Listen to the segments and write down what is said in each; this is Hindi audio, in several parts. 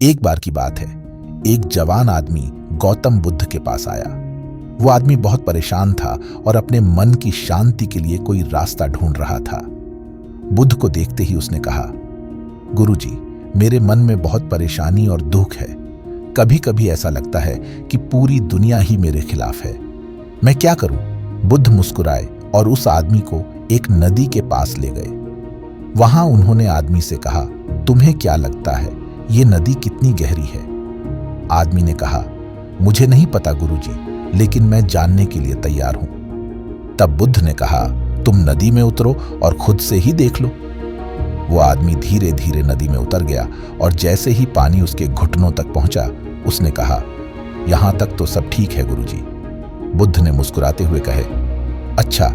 एक बार की बात है, एक जवान आदमी गौतम बुद्ध के पास आया। वो आदमी बहुत परेशान था और अपने मन की शांति के लिए कोई रास्ता ढूंढ रहा था। बुद्ध को देखते ही उसने कहा, गुरुजी, मेरे मन में बहुत परेशानी और दुख है। कभी कभी ऐसा लगता है कि पूरी दुनिया ही मेरे खिलाफ है। मैं क्या करूं? बुद्ध मुस्कुराए और उस आदमी को एक नदी के पास ले गए। वहां उन्होंने आदमी से कहा, तुम्हें क्या लगता है ये नदी कितनी गहरी है? आदमी ने कहा, मुझे नहीं पता गुरुजी, लेकिन मैं जानने के लिए तैयार हूं। तब बुद्ध ने कहा, तुम नदी में उतरो और खुद से ही देख लो। वो आदमी धीरे धीरे नदी में उतर गया और जैसे ही पानी उसके घुटनों तक पहुंचा, उसने कहा, यहां तक तो सब ठीक है गुरुजी। बुद्ध ने मुस्कुराते हुए कहे, अच्छा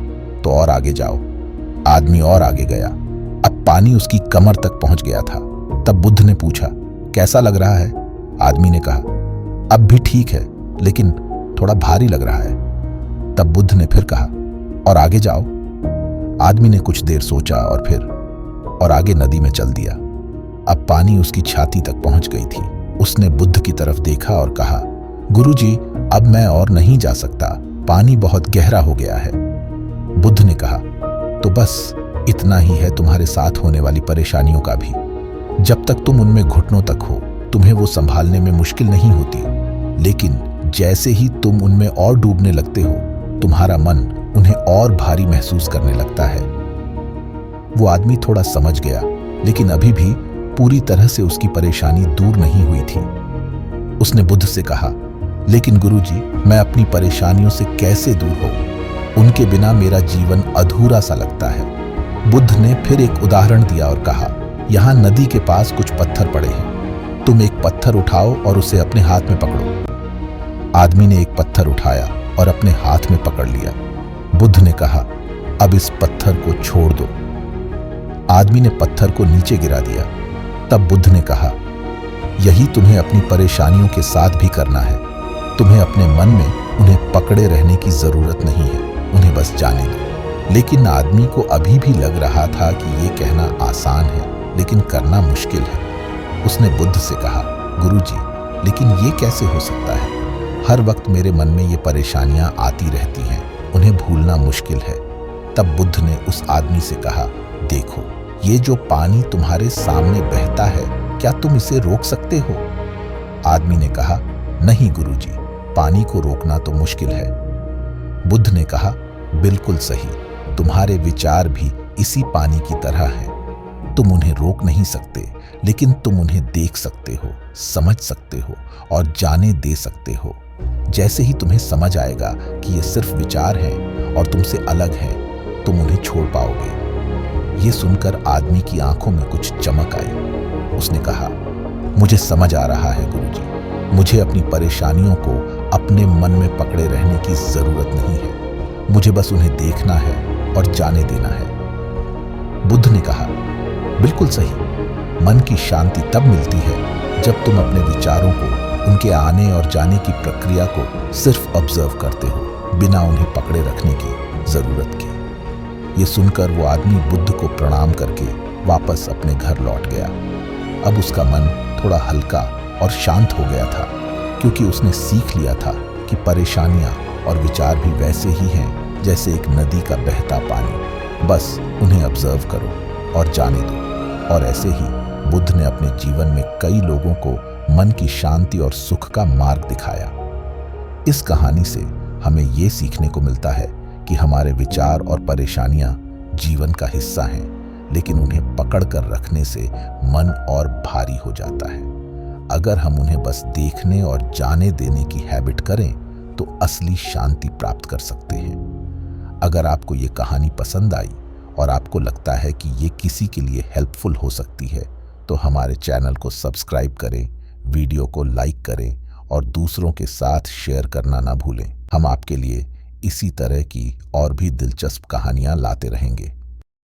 तो और आगे जाओ। आदमी और आगे गया। अब पानी उसकी कमर तक पहुंच गया था। तब बुद्ध ने पूछा, कैसा लग रहा है? आदमी ने कहा, अब भी ठीक है, लेकिन थोड़ा भारी लग रहा है। तब बुद्ध ने फिर कहा, और आगे जाओ। आदमी ने कुछ देर सोचा और आगे नदी में चल दिया। अब पानी उसकी छाती तक पहुंच गई थी। उसने बुद्ध की तरफ देखा और कहा, गुरुजी, अब मैं और नहीं जा सकता, पानी बहुत गहरा हो गया है। बुद्ध ने कहा, तो बस इतना ही है तुम्हारे साथ होने वाली परेशानियों का भी। जब तक तुम उनमें घुटनों तक हो, तुम्हें वो संभालने में मुश्किल नहीं होती, लेकिन जैसे ही तुम उनमें और डूबने लगते हो, तुम्हारा मन उन्हें और भारी महसूस करने लगता है। वो आदमी थोड़ा समझ गया, लेकिन अभी भी पूरी तरह से उसकी परेशानी दूर नहीं हुई थी। उसने बुद्ध से कहा, लेकिन गुरुजी, मैं अपनी परेशानियों से कैसे दूर हो? उनके बिना मेरा जीवन अधूरा सा लगता है। बुद्ध ने फिर एक उदाहरण दिया और कहा, यहाँ नदी के पास कुछ पत्थर पड़े हैं। तुम एक पत्थर उठाओ और उसे अपने हाथ में पकड़ो। आदमी ने एक पत्थर उठाया और अपने हाथ में पकड़ लिया। बुद्ध ने कहा, अब इस पत्थर को छोड़ दो। आदमी ने पत्थर को नीचे गिरा दिया। तब बुद्ध ने कहा, यही तुम्हें अपनी परेशानियों के साथ भी करना है। तुम्हें अपने मन में उन्हें पकड़े रहने की जरूरत नहीं है, उन्हें बस जाने दो। लेकिन आदमी को अभी भी लग रहा था कि ये कहना आसान है, लेकिन करना मुश्किल है। उसने बुद्ध से कहा, गुरुजी, लेकिन ये कैसे हो सकता है? हर वक्त मेरे मन में ये परेशानियां आती रहती हैं, उन्हें भूलना मुश्किल है। तब बुद्ध ने उस आदमी से कहा, देखो, ये जो पानी तुम्हारे सामने बहता है, क्या तुम इसे रोक सकते हो? आदमी ने कहा, नहीं गुरुजी, पानी को रोकना तो मुश्किल है। बुद्ध ने कहा, बिल्कुल सही, तुम्हारे विचार भी इसी पानी की तरह हैं। तुम उन्हें रोक नहीं सकते, लेकिन तुम उन्हें देख सकते हो, समझ सकते हो और जाने दे सकते हो। जैसे ही तुम्हें समझ आएगा कि ये सिर्फ विचार हैं और तुमसे अलग हैं, तुम उन्हें छोड़ पाओगे। ये सुनकर आदमी की आंखों में कुछ चमक आई। उसने कहा, मुझे समझ आ रहा है गुरुजी, मुझे अपनी परेशानियों को अपने मन में पकड़े रहने की जरूरत नहीं है। मुझे बस उन्हें देखना है और जाने देना है। बुद्ध ने कहा, बिल्कुल सही, मन की शांति तब मिलती है जब तुम अपने विचारों को, उनके आने और जाने की प्रक्रिया को सिर्फ ऑब्जर्व करते हो, बिना उन्हें पकड़े रखने की जरूरत के। ये सुनकर वो आदमी बुद्ध को प्रणाम करके वापस अपने घर लौट गया। अब उसका मन थोड़ा हल्का और शांत हो गया था, क्योंकि उसने सीख लिया था कि परेशानियां और विचार भी वैसे ही हैं जैसे एक नदी का बहता पानी। बस उन्हें ऑब्जर्व करो और जाने दो। और ऐसे ही बुद्ध ने अपने जीवन में कई लोगों को मन की शांति और सुख का मार्ग दिखाया। इस कहानी से हमें ये सीखने को मिलता है कि हमारे विचार और परेशानियां जीवन का हिस्सा हैं, लेकिन उन्हें पकड़ कर रखने से मन और भारी हो जाता है। अगर हम उन्हें बस देखने और जाने देने की हैबिट करें, तो असली शांति प्राप्त कर सकते हैं। अगर आपको ये कहानी पसंद आई और आपको लगता है कि ये किसी के लिए हेल्पफुल हो सकती है, तो हमारे चैनल को सब्सक्राइब करें, वीडियो को लाइक करें और दूसरों के साथ शेयर करना ना भूलें। हम आपके लिए इसी तरह की और भी दिलचस्प कहानियां लाते रहेंगे।